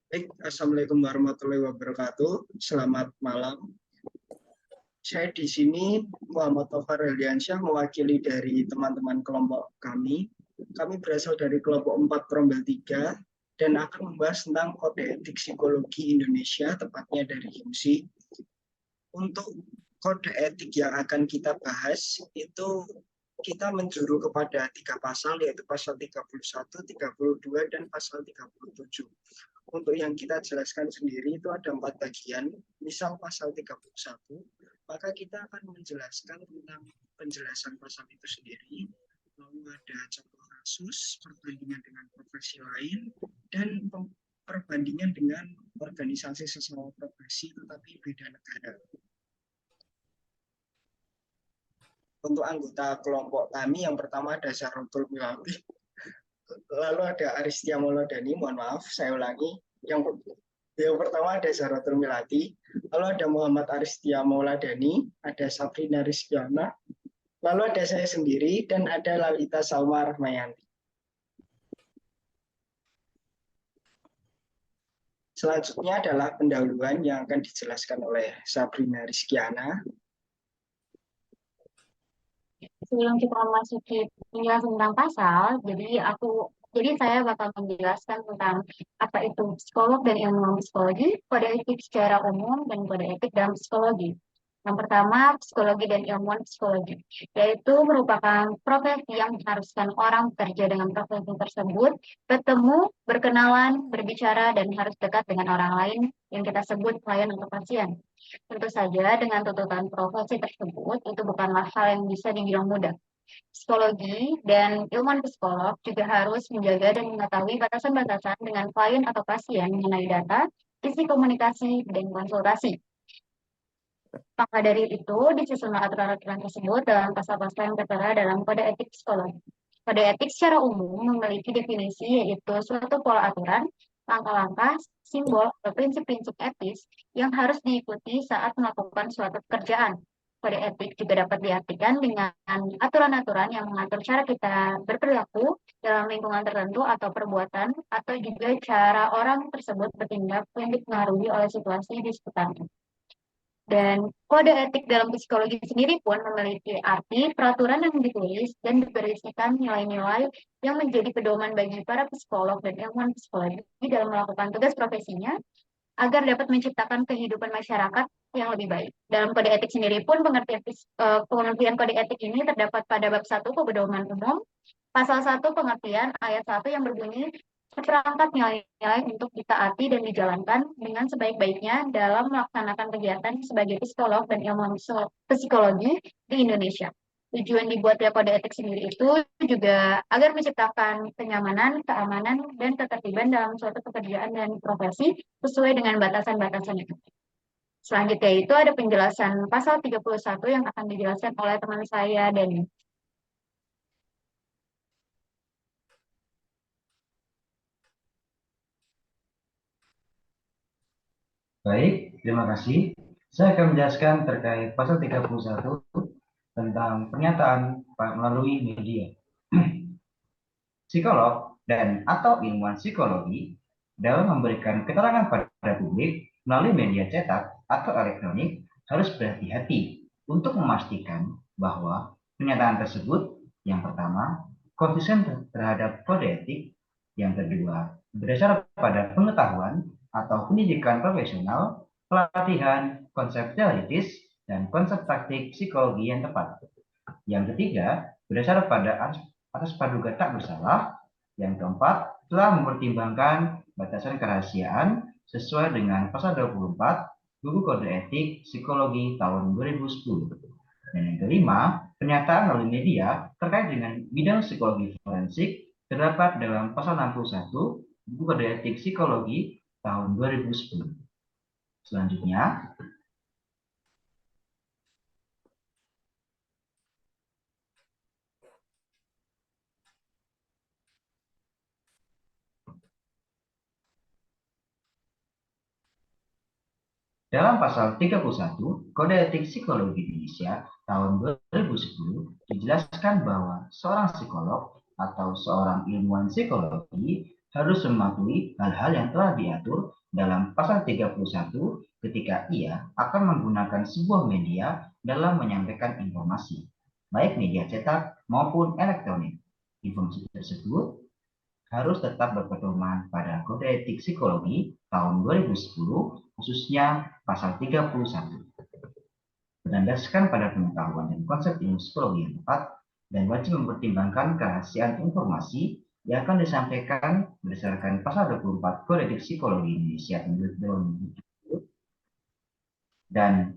Baik, Assalamualaikum warahmatullahi wabarakatuh. Selamat malam. Saya di sini Muhammad Tofar Eliansyah mewakili dari teman-teman kelompok kami. Kami berasal dari kelompok 4 Prombel 3 dan akan membahas tentang kode etik psikologi Indonesia, tepatnya dari HIMSI. Untuk kode etik yang akan kita bahas itu kita menjuru kepada 3 pasal, yaitu pasal 31, 32, dan pasal 37. Untuk yang kita jelaskan sendiri itu ada 4 bagian. Misal pasal 31, maka kita akan menjelaskan tentang penjelasan pasal itu sendiri, lalu ada contoh kasus, perbandingan dengan profesi lain, dan perbandingan dengan organisasi sesama profesi tetapi beda negara. Untuk anggota kelompok kami, yang pertama ada Syahrotul Milati, lalu ada Aristia Maulodani, mohon maaf, saya ulangi. Yang pertama ada Syahrotul Milati, lalu ada Muhammad Aristia Mauladani, ada Sabrina Rizkyana, lalu ada saya sendiri, dan ada Lalita Salma Rahmayanti. Selanjutnya adalah pendahuluan yang akan dijelaskan oleh Sabrina Rizkyana. Sebelum kita memasuki penjelasan tentang pasal, jadi saya bakal menjelaskan tentang apa itu psikolog dan ilmu psikologi, kode etik secara umum, dan kode etik dalam psikologi. Yang pertama, psikologi dan ilmuwan psikologi, yaitu merupakan profesi yang mengharuskan orang bekerja dengan profesi tersebut, bertemu, berkenalan, berbicara, dan harus dekat dengan orang lain yang kita sebut klien atau pasien. Tentu saja dengan tuntutan profesi tersebut itu bukanlah hal yang bisa dibilang mudah. Psikologi dan ilmuwan psikolog juga harus menjaga dan mengetahui batasan-batasan dengan klien atau pasien mengenai data, isi komunikasi, dan konsultasi. Maka dari itu, disusun aturan-aturan tersebut dalam pasal-pasal yang tertera dalam Kode Etik Psikologi. Kode etik secara umum memiliki definisi yaitu suatu pola aturan, langkah-langkah, simbol, atau prinsip-prinsip etis yang harus diikuti saat melakukan suatu pekerjaan. Kode etik juga dapat diartikan dengan aturan-aturan yang mengatur cara kita berperilaku dalam lingkungan tertentu atau perbuatan, atau juga cara orang tersebut bertindak yang dipengaruhi oleh situasi di sekitarnya. Dan kode etik dalam psikologi sendiri pun memiliki arti peraturan yang ditulis dan berisikan nilai-nilai yang menjadi pedoman bagi para psikolog dan ilmuwan psikologi dalam melakukan tugas profesinya agar dapat menciptakan kehidupan masyarakat yang lebih baik. Dalam kode etik sendiri pun pengertian kode etik ini terdapat pada bab 1 pedoman umum, pasal 1 pengertian ayat 1 yang berbunyi seperangkat nilai-nilai untuk ditaati dan dijalankan dengan sebaik-baiknya dalam melaksanakan kegiatan sebagai psikolog dan ilmu psikologi di Indonesia. Tujuan dibuatnya kode etik sendiri itu juga agar menciptakan kenyamanan, keamanan, dan ketertiban dalam suatu pekerjaan dan profesi sesuai dengan batasan-batasan itu. Selanjutnya itu ada penjelasan pasal 31 yang akan dijelaskan oleh teman saya, Dani. Baik, terima kasih. Saya akan menjelaskan terkait pasal 31 tentang pernyataan melalui media. Psikolog dan atau ilmuwan psikologi dalam memberikan keterangan pada publik melalui media cetak atau elektronik harus berhati-hati untuk memastikan bahwa pernyataan tersebut yang pertama konsisten terhadap kode etik, yang kedua berdasar pada pengetahuan atau pendidikan profesional, pelatihan, konsep teoritis, dan konsep praktik psikologi yang tepat. Yang ketiga, berdasar pada atas praduga tak bersalah. Yang keempat, telah mempertimbangkan batasan kerahasiaan sesuai dengan pasal 24 Buku Kode Etik Psikologi tahun 2010. Dan yang kelima, pernyataan melalui media terkait dengan bidang psikologi forensik terdapat dalam pasal 61 Buku Kode Etik Psikologi tahun 2010. Selanjutnya, dalam pasal 31 Kode Etik Psikologi Indonesia tahun 2010 dijelaskan bahwa seorang psikolog atau seorang ilmuwan psikologi harus mematuhi hal-hal yang telah diatur dalam pasal 31 ketika ia akan menggunakan sebuah media dalam menyampaikan informasi, baik media cetak maupun elektronik. Informasi tersebut harus tetap berpedoman pada Kode Etik Psikologi tahun 2010, khususnya pasal 31. Berdasarkan pada pengetahuan dan konsep ilmu psikologi yang tepat, dan wajib mempertimbangkan kerahasiaan informasi yang akan disampaikan berdasarkan pasal 24 Kode Etik Psikologi Indonesia tahun 2010 dan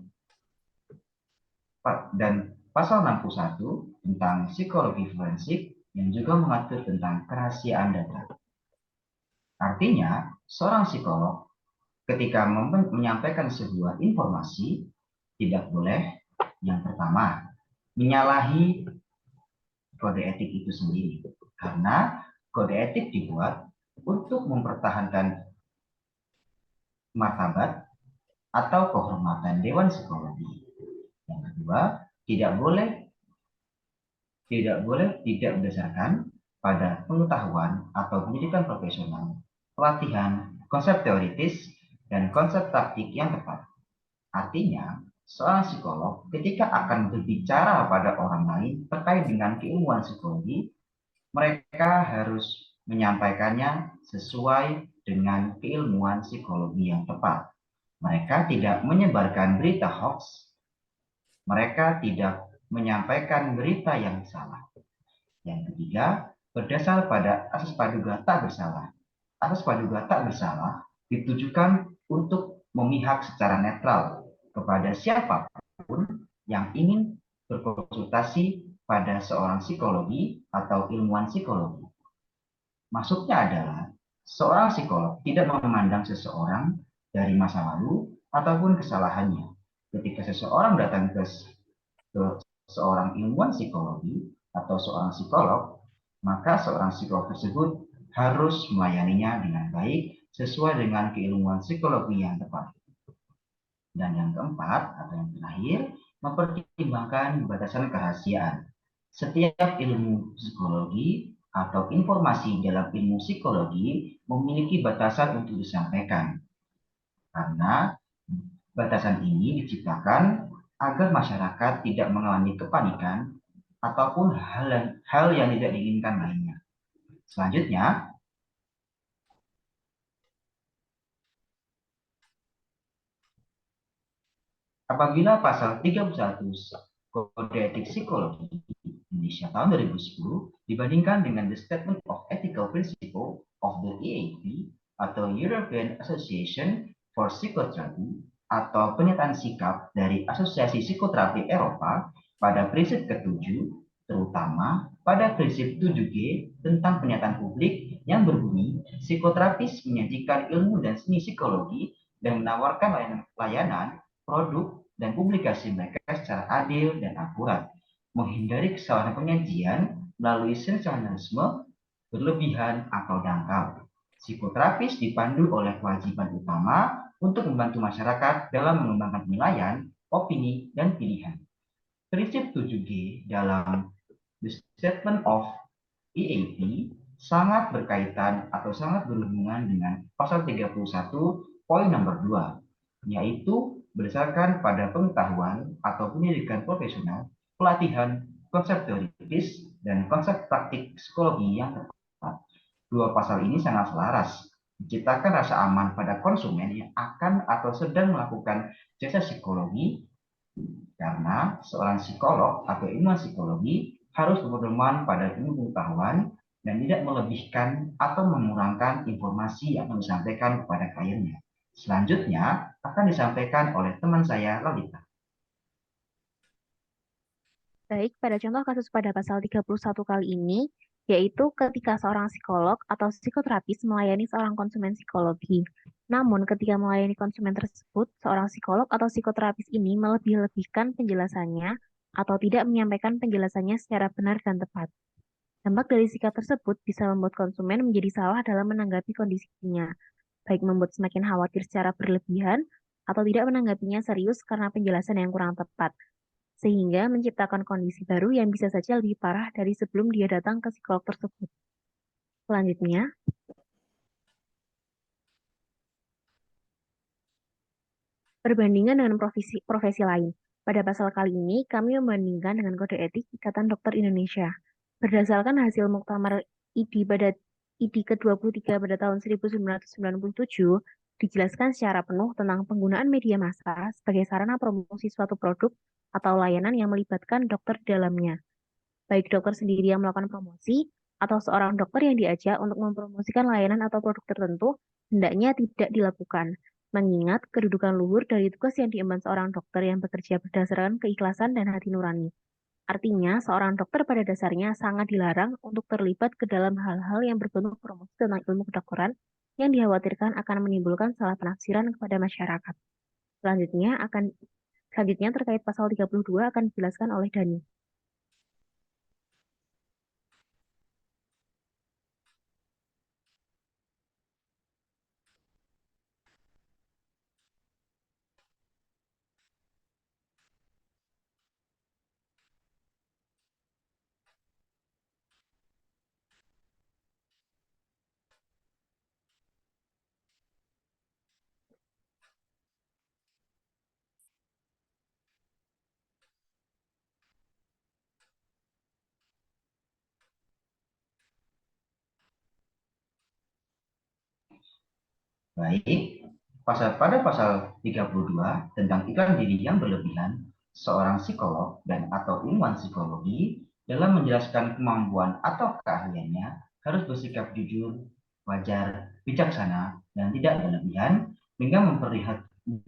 pasal 61 tentang psikologi forensik yang juga mengatur tentang kerahasiaan data. Artinya, seorang psikolog ketika menyampaikan sebuah informasi tidak boleh yang pertama menyalahi kode etik itu sendiri, karena kode etik dibuat untuk mempertahankan martabat atau kehormatan Dewan Psikologi. Yang kedua, tidak boleh tidak berdasarkan pada pengetahuan atau pendidikan profesional, pelatihan, konsep teoritis, dan konsep praktik yang tepat. Artinya, seorang psikolog ketika akan berbicara pada orang lain terkait dengan keilmuan psikologi, mereka harus menyampaikannya sesuai dengan keilmuan psikologi yang tepat. Mereka tidak menyebarkan berita hoax, mereka tidak menyampaikan berita yang salah. Yang ketiga, berdasar pada asas praduga tak bersalah. Asas praduga tak bersalah ditujukan untuk memihak secara netral kepada siapapun yang ingin berkonsultasi pada seorang psikologi atau ilmuwan psikologi. Maksudnya adalah seorang psikolog tidak memandang seseorang dari masa lalu ataupun kesalahannya. Ketika seseorang datang ke seorang ilmuwan psikologi atau seorang psikolog, maka seorang psikolog tersebut harus melayaninya dengan baik sesuai dengan keilmuan psikologi yang tepat. Dan yang keempat atau yang terakhir, mempertimbangkan batasan kerahasiaan. Setiap ilmu psikologi atau informasi dalam ilmu psikologi memiliki batasan untuk disampaikan. Karena batasan ini diciptakan agar masyarakat tidak mengalami kepanikan ataupun hal yang tidak diinginkan lainnya. Selanjutnya, apabila pasal 31 Kode Etik Psikologi Indonesia tahun 2010 dibandingkan dengan the Statement of Ethical Principle of the EAP atau European Association for Psychotherapy atau pernyataan sikap dari Asosiasi Psikoterapi Eropa pada prinsip ke-7, terutama pada prinsip 7G tentang pernyataan publik yang berbunyi psikoterapis menyajikan ilmu dan seni psikologi dan menawarkan layanan, produk, dan publikasi mereka secara adil dan akurat, menghindari kesalahan penyajian melalui sensasionalisme berlebihan atau dangkal. Psikoterapis dipandu oleh kewajiban utama untuk membantu masyarakat dalam mengembangkan penilaian, opini, dan pilihan. Prinsip 7G dalam The Statement of EAP sangat berkaitan atau sangat berhubungan dengan pasal 31 poin nomor 2, yaitu berdasarkan pada pengetahuan atau pendidikan profesional, pelatihan, konsep teoritis, dan konsep praktik psikologi yang tepat. Dua pasal ini sangat selaras, menciptakan rasa aman pada konsumen yang akan atau sedang melakukan jasa psikologi, karena seorang psikolog atau ilmuwan psikologi harus berpedoman pada ilmu pengetahuan dan tidak melebihkan atau mengurangkan informasi yang akan disampaikan kepada kliennya. Selanjutnya akan disampaikan oleh teman saya, Lalita. Baik, pada contoh kasus pada pasal 31 kali ini, yaitu ketika seorang psikolog atau psikoterapis melayani seorang konsumen psikologi. Namun, ketika melayani konsumen tersebut, seorang psikolog atau psikoterapis ini melebih-lebihkan penjelasannya atau tidak menyampaikan penjelasannya secara benar dan tepat. Dampak dari sikap tersebut bisa membuat konsumen menjadi salah dalam menanggapi kondisinya, baik membuat semakin khawatir secara berlebihan atau tidak menanggapinya serius karena penjelasan yang kurang tepat, sehingga menciptakan kondisi baru yang bisa saja lebih parah dari sebelum dia datang ke psikolog tersebut. Selanjutnya, Perbandingan dengan profesi lain. Pada pasal kali ini, kami membandingkan dengan Kode Etik Ikatan Dokter Indonesia. Berdasarkan hasil Muktamar ID ke-23 pada tahun 1997, dijelaskan secara penuh tentang penggunaan media massa sebagai sarana promosi suatu produk atau layanan yang melibatkan dokter di dalamnya. Baik dokter sendiri yang melakukan promosi atau seorang dokter yang diajak untuk mempromosikan layanan atau produk tertentu, hendaknya tidak dilakukan, mengingat kedudukan luhur dari tugas yang diemban seorang dokter yang bekerja berdasarkan keikhlasan dan hati nurani. Artinya, seorang dokter pada dasarnya sangat dilarang untuk terlibat ke dalam hal-hal yang berbentuk promosi tentang ilmu kedokteran yang dikhawatirkan akan menimbulkan salah penafsiran kepada masyarakat. Selanjutnya terkait pasal 32 akan dijelaskan oleh Dani. Baik, pada pasal 32 tentang iklan diri yang berlebihan, seorang psikolog dan atau ilmuwan psikologi dalam menjelaskan kemampuan atau keahliannya harus bersikap jujur, wajar, bijaksana, dan tidak berlebihan dengan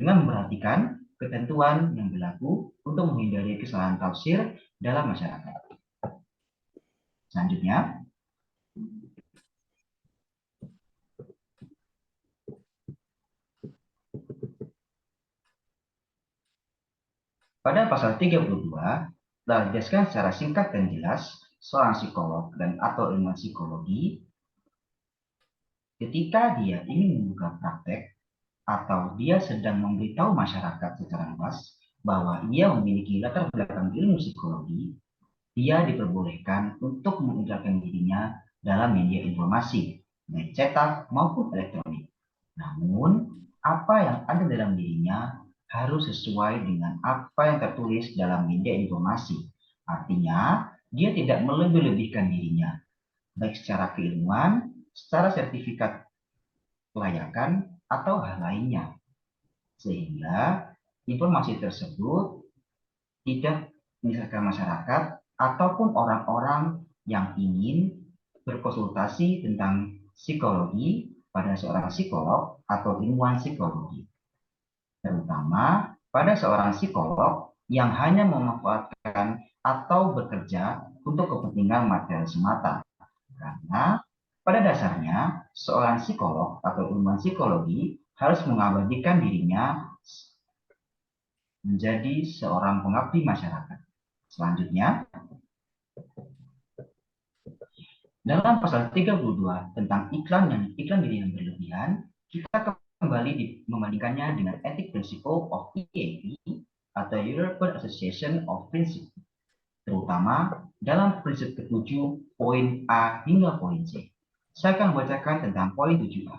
memperhatikan ketentuan yang berlaku untuk menghindari kesalahan tafsir dalam masyarakat. Selanjutnya, pada pasal 32, telah dijelaskan secara singkat dan jelas, seorang psikolog dan atau ilmuwan psikologi ketika dia ingin membuka praktek atau dia sedang memberitahu masyarakat secara luas bahwa ia memiliki latar belakang ilmu psikologi, dia diperbolehkan untuk mengiklankan dirinya dalam media informasi, baik cetak maupun elektronik. Namun, apa yang ada dalam dirinya harus sesuai dengan apa yang tertulis dalam media informasi. Artinya, dia tidak melebih-lebihkan dirinya, baik secara keilmuan, secara sertifikat kelayakan, atau hal lainnya. Sehingga informasi tersebut tidak menyesatkan masyarakat ataupun orang-orang yang ingin berkonsultasi tentang psikologi pada seorang psikolog atau ilmuwan psikologi. Terutama pada seorang psikolog yang hanya memanfaatkan atau bekerja untuk kepentingan material semata. Karena pada dasarnya seorang psikolog atau ilmuwan psikologi harus mengabadikan dirinya menjadi seorang pengabdi masyarakat. Selanjutnya, dalam pasal 32 tentang iklan diri yang berlebihan, kita kembali membandingkannya dengan Ethic Principle of EAP atau European Association of Principles, terutama dalam prinsip ke-7 poin A hingga poin C. Saya akan membacakan tentang poin 7A.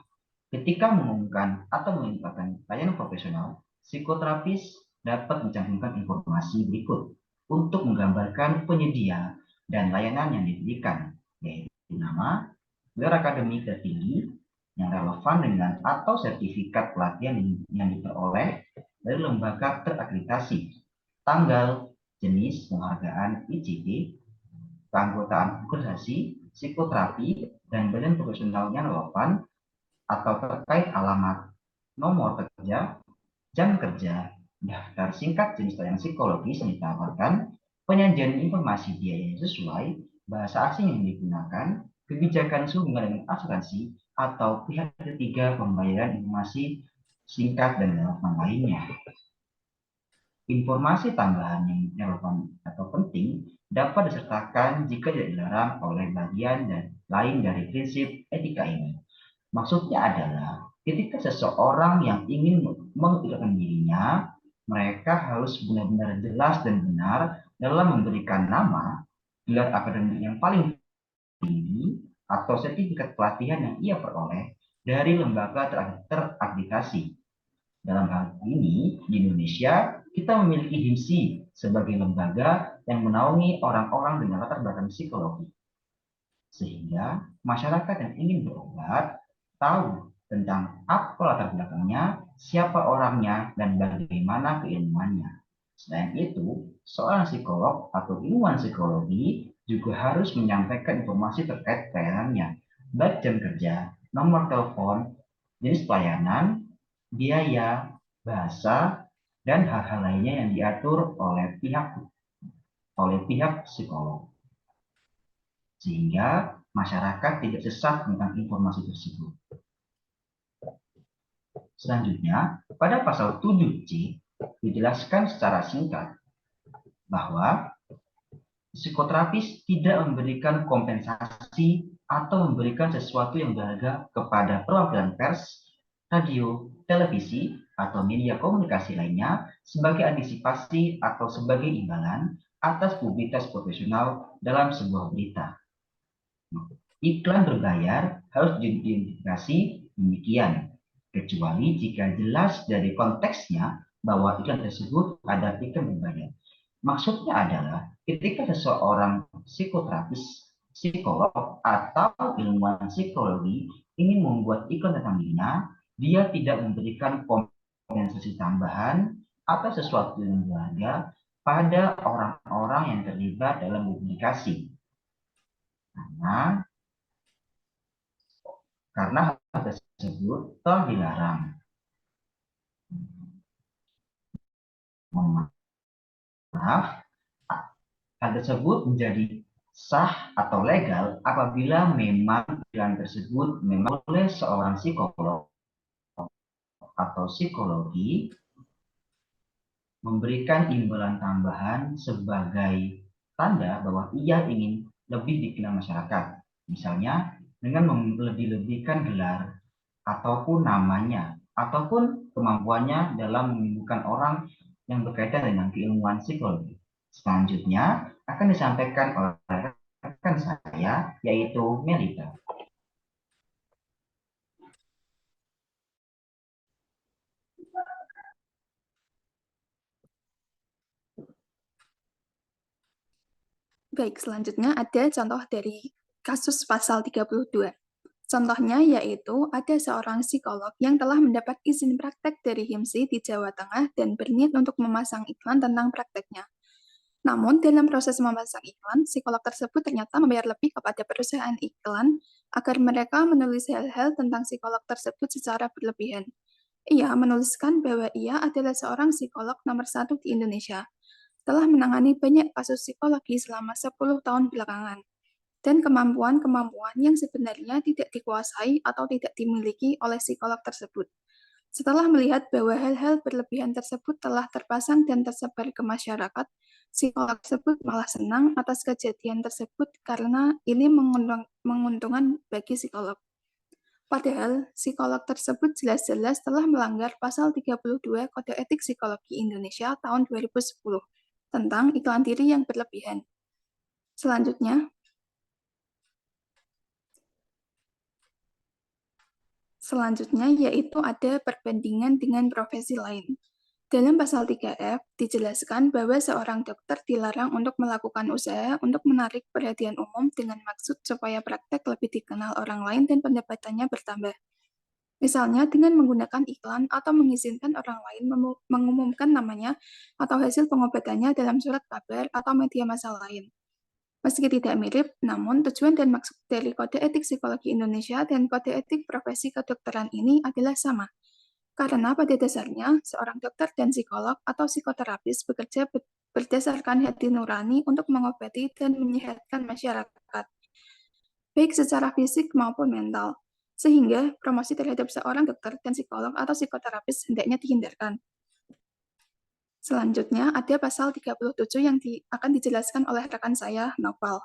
Ketika mengumumkan atau mengirimkan layanan profesional, psikoterapis dapat mencantumkan informasi berikut untuk menggambarkan penyedia dan layanan yang diberikan, yaitu nama, gelar akademik tertinggi yang relevan dengan atau sertifikat pelatihan yang diperoleh dari lembaga terakreditasi, tanggal, jenis penghargaan ICT, keanggotaan organisasi, psikoterapi, dan badan profesional yang relevan atau terkait alamat, nomor kerja, jam kerja, daftar singkat jenis layanan psikologis yang ditawarkan, penyajian informasi biaya yang sesuai, bahasa asing yang digunakan, kebijakan sehubungan dengan asuransi, atau pihak ketiga pembayaran informasi singkat dan relevan lainnya. Informasi tambahan yang relevan atau penting dapat disertakan jika tidak dilarang oleh bagian dan lain dari prinsip etika ini. Maksudnya adalah ketika seseorang yang ingin mengiklankan dirinya, mereka harus benar-benar jelas dan benar dalam memberikan nama, gelar akademik yang paling tinggi, atau sertifikat pelatihan yang ia peroleh dari lembaga terakreditasi. Dalam hal ini, di Indonesia, kita memiliki HIMSI sebagai lembaga yang menaungi orang-orang dengan latar belakang psikologi. Sehingga masyarakat yang ingin berobat tahu tentang apa latar belakangnya, siapa orangnya, dan bagaimana keilmuannya. Selain itu, seorang psikolog atau ilmuwan psikologi juga harus menyampaikan informasi terkait pelayanannya, baik jam kerja, nomor telepon, jenis pelayanan, biaya, bahasa, dan hal-hal lainnya yang diatur oleh pihak psikolog. Sehingga masyarakat tidak sesat tentang informasi tersebut. Selanjutnya, pada pasal 7C dijelaskan secara singkat bahwa psikoterapis tidak memberikan kompensasi atau memberikan sesuatu yang berharga kepada perwakilan pers, radio, televisi, atau media komunikasi lainnya sebagai antisipasi atau sebagai imbalan atas publisitas profesional dalam sebuah berita. Iklan berbayar harus diidentifikasi demikian, kecuali jika jelas dari konteksnya bahwa iklan tersebut adalah iklan berbayar. Maksudnya adalah ketika seseorang psikoterapis, psikolog, atau ilmuwan psikologi ingin membuat iklan tentang dirinya, dia tidak memberikan kompensasi tambahan atau sesuatu yang berharga pada orang-orang yang terlibat dalam publikasi. Karena hal tersebut telah dilarang. Maaf, hal tersebut menjadi sah atau legal apabila memang iklan tersebut memang oleh seorang psikolog atau psikologi memberikan imbalan tambahan sebagai tanda bahwa ia ingin lebih dikenal masyarakat. Misalnya dengan melebih-lebihkan gelar ataupun namanya, ataupun kemampuannya dalam menyembuhkan orang yang berkaitan dengan keilmuan psikologi. Selanjutnya akan disampaikan oleh rekan saya, yaitu Melita. Baik, selanjutnya ada contoh dari kasus pasal 32. Contohnya yaitu ada seorang psikolog yang telah mendapat izin praktek dari HIMSI di Jawa Tengah dan berniat untuk memasang iklan tentang prakteknya. Namun, dalam proses memasang iklan, psikolog tersebut ternyata membayar lebih kepada perusahaan iklan agar mereka menulis hal-hal tentang psikolog tersebut secara berlebihan. Ia menuliskan bahwa ia adalah seorang psikolog nomor 1 di Indonesia, telah menangani banyak kasus psikologi selama 10 tahun belakangan, dan kemampuan-kemampuan yang sebenarnya tidak dikuasai atau tidak dimiliki oleh psikolog tersebut. Setelah melihat bahwa hal-hal berlebihan tersebut telah terpasang dan tersebar ke masyarakat, psikolog tersebut malah senang atas kejadian tersebut karena ini menguntungkan bagi psikolog. Padahal, psikolog tersebut jelas-jelas telah melanggar pasal 32 Kode Etik Psikologi Indonesia tahun 2010 tentang iklan diri yang berlebihan. Selanjutnya yaitu ada perbandingan dengan profesi lain. Dalam pasal 3F dijelaskan bahwa seorang dokter dilarang untuk melakukan usaha untuk menarik perhatian umum dengan maksud supaya praktek lebih dikenal orang lain dan pendapatannya bertambah. Misalnya dengan menggunakan iklan atau mengizinkan orang lain mengumumkan namanya atau hasil pengobatannya dalam surat kabar atau media massa lain. Meski tidak mirip, namun tujuan dan maksud dari Kode Etik Psikologi Indonesia dan Kode Etik Profesi Kedokteran ini adalah sama. Karena pada dasarnya, seorang dokter dan psikolog atau psikoterapis bekerja berdasarkan hati nurani untuk mengobati dan menyehatkan masyarakat, baik secara fisik maupun mental. Sehingga promosi terhadap seorang dokter dan psikolog atau psikoterapis hendaknya dihindarkan. Selanjutnya ada pasal 37 yang akan dijelaskan oleh rekan saya, Noval.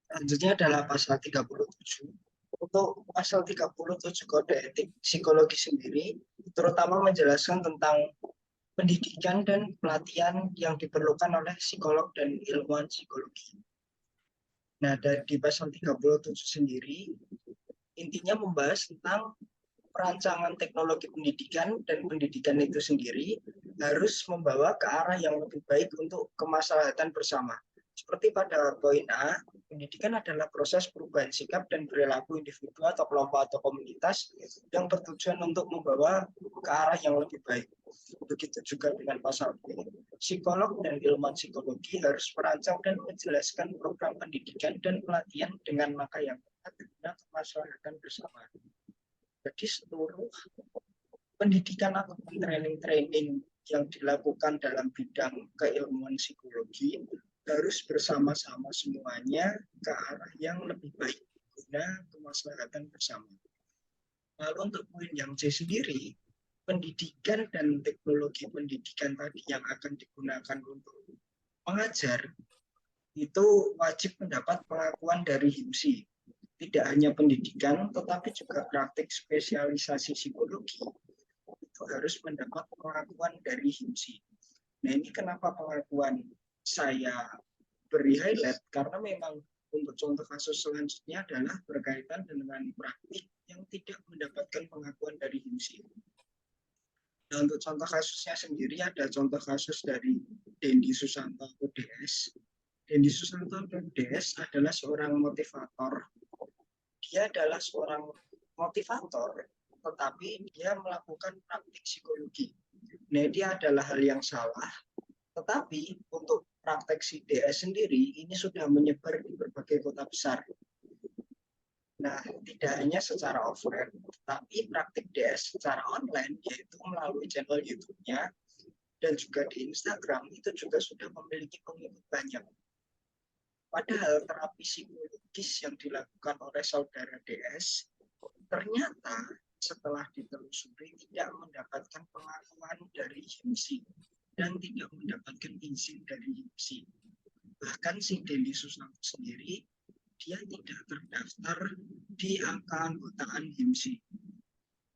Selanjutnya adalah pasal 37. Untuk pasal 37 Kode Etik Psikologi sendiri, terutama menjelaskan tentang pendidikan dan pelatihan yang diperlukan oleh psikolog dan ilmuwan psikologi. Nah, di pasal 37 sendiri, intinya membahas tentang perancangan teknologi pendidikan, dan pendidikan itu sendiri harus membawa ke arah yang lebih baik untuk kemaslahatan bersama. Seperti pada poin A, pendidikan adalah proses perubahan sikap dan perilaku individu atau kelompok atau komunitas yang bertujuan untuk membawa ke arah yang lebih baik. Begitu juga dengan pasal B, psikolog dan ilmuwan psikologi harus merancang dan menjelaskan program pendidikan dan pelatihan dengan maka yang tepat guna kemaslahatan bersama. Jadi seluruh pendidikan atau training-training yang dilakukan dalam bidang keilmuan psikologi harus bersama-sama semuanya ke arah yang lebih baik guna kemaslahatan bersama. Lalu untuk poin yang C sendiri, pendidikan dan teknologi pendidikan tadi yang akan digunakan untuk mengajar itu wajib mendapat pengakuan dari HIMSI. Tidak hanya pendidikan, tetapi juga praktik spesialisasi psikologi itu harus mendapat pengakuan dari HIMSI. Nah, ini kenapa pengakuan saya beri highlight, karena memang untuk contoh kasus selanjutnya adalah berkaitan dengan praktik yang tidak mendapatkan pengakuan dari HIMSI. Nah, untuk contoh kasusnya sendiri ada contoh kasus dari Dendi Susanto ODS. Dendi Susanto ODS adalah seorang motivator. Dia adalah seorang motivator, tetapi dia melakukan praktik psikologi. Nah, dia adalah hal yang salah, tetapi untuk praktek CDS sendiri ini sudah menyebar di berbagai kota besar. Nah, tidak hanya secara offline, tapi praktik DS secara online, yaitu melalui channel YouTube-nya dan juga di Instagram, itu juga sudah memiliki pengikut banyak. Padahal terapi psikologis yang dilakukan oleh saudara DS ternyata setelah ditelusuri tidak mendapatkan pengakuan dari HIMSI dan tidak mendapatkan izin dari HIMSI. Bahkan si Dendi Susanto sendiri dia tidak terdaftar di angka anggotaan HIMSI.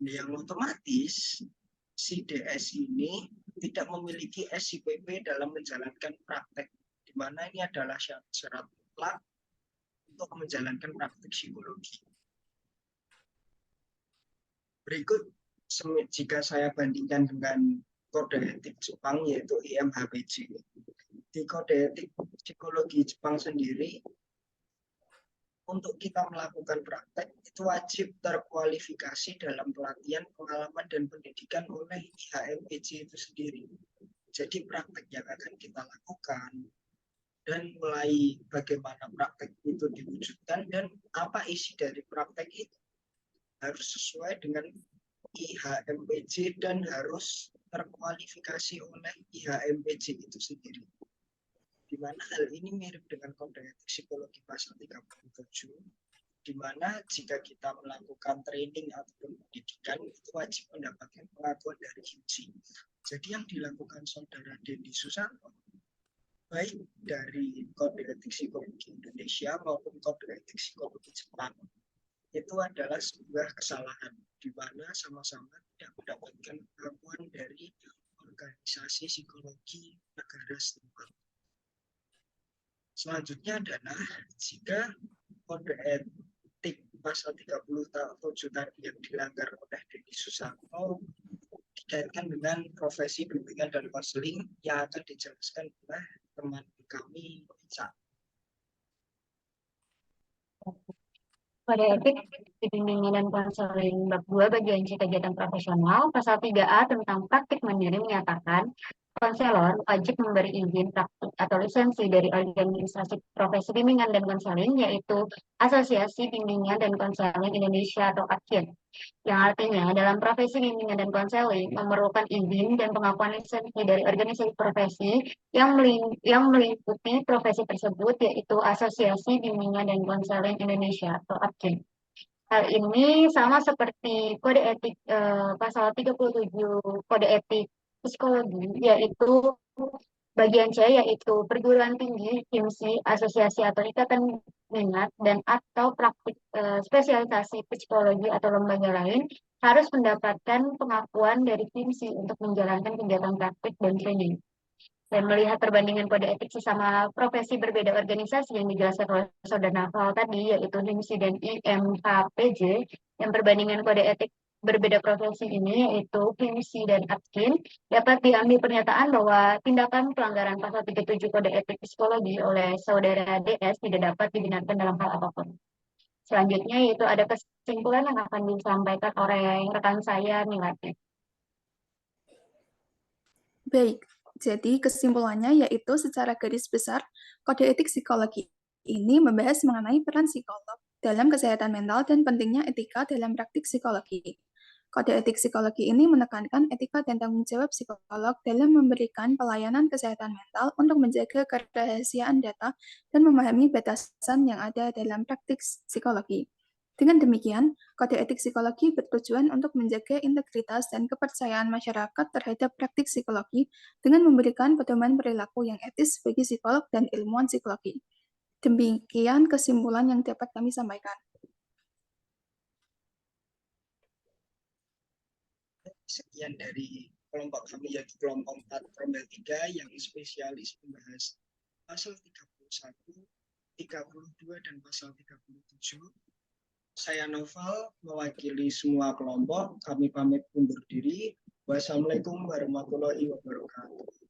Yang otomatis si DS ini tidak memiliki SIPP dalam menjalankan praktek, di mana ini adalah syarat mutlak untuk menjalankan praktik psikologi. Berikut jika saya bandingkan dengan kode etik Jepang yaitu IMHBJ. Di kode etik psikologi Jepang sendiri, untuk kita melakukan praktek itu wajib terkualifikasi dalam pelatihan, pengalaman, dan pendidikan oleh IHMPJ itu sendiri. Jadi praktek yang akan kita lakukan dan mulai bagaimana praktek itu diwujudkan dan apa isi dari praktek itu harus sesuai dengan IHMPJ dan harus terkualifikasi oleh IHMPJ itu sendiri. Di mana hal ini mirip dengan kode etik psikologi pasal 37, di mana jika kita melakukan training atau pendidikan itu wajib mendapatkan pengakuan dari HIMSI. Jadi yang dilakukan saudara Dendi Susanto, baik dari kode etik psikologi Indonesia maupun kode etik psikologi Jepang, itu adalah sebuah kesalahan, di mana sama-sama tidak mendapatkan pengakuan dari organisasi psikologi negara setempat. Selanjutnya adalah jika kode etik pasal 37 tadi yang dilanggar oleh Dendi Susanto dikaitkan dengan profesi bimbingan dan konseling yang akan dijelaskan oleh teman kami, Ica. Kode etik bimbingan dan konseling bab 2 bagian C kegiatan profesional pasal 3A tentang praktik mandiri menyatakan konselor wajib memberi izin praktik atau lisensi dari organisasi profesi bimbingan dan konseling yaitu Asosiasi Bimbingan dan Konseling Indonesia atau ABKIN. Yang artinya dalam profesi bimbingan dan konseling memerlukan izin dan pengakuan lisensi dari organisasi profesi yang meliputi profesi tersebut yaitu Asosiasi Bimbingan dan Konseling Indonesia atau ABKIN. Hal ini sama seperti kode etik pasal 37 kode etik psikologi, yaitu bagian C yaitu perguruan tinggi, HIMSI, asosiasi atau ikatan minat dan atau praktik spesialisasi psikologi atau lembaga lain harus mendapatkan pengakuan dari HIMSI untuk menjalankan kegiatan praktik dan training. Dan melihat perbandingan kode etik sesama profesi berbeda organisasi yang dijelaskan oleh Saudara Naval tadi, yaitu HIMSI dan IMHPJ, yang perbandingan kode etik berbeda profesi ini, yaitu HIMSI dan APKIN, dapat diambil pernyataan bahwa tindakan pelanggaran pasal 37 kode etik psikologi oleh Saudara DS tidak dapat dibenarkan dalam hal apapun. Selanjutnya yaitu ada kesimpulan yang akan disampaikan oleh rekan saya, Milati. Baik, jadi kesimpulannya yaitu secara garis besar, kode etik psikologi ini membahas mengenai peran psikolog dalam kesehatan mental dan pentingnya etika dalam praktik psikologi. Kode etik psikologi ini menekankan etika dan tanggung jawab psikolog dalam memberikan pelayanan kesehatan mental untuk menjaga kerahasiaan data dan memahami batasan yang ada dalam praktik psikologi. Dengan demikian, kode etik psikologi bertujuan untuk menjaga integritas dan kepercayaan masyarakat terhadap praktik psikologi dengan memberikan pedoman perilaku yang etis bagi psikolog dan ilmuwan psikologi. Demikian kesimpulan yang dapat kami sampaikan. Sekian dari kelompok kami, yaitu kelompok 4 Promel 3 yang spesialis membahas pasal 31, 32, dan pasal 37. Saya Noval, mewakili semua kelompok. Kami pamit undur diri. Wassalamualaikum warahmatullahi wabarakatuh.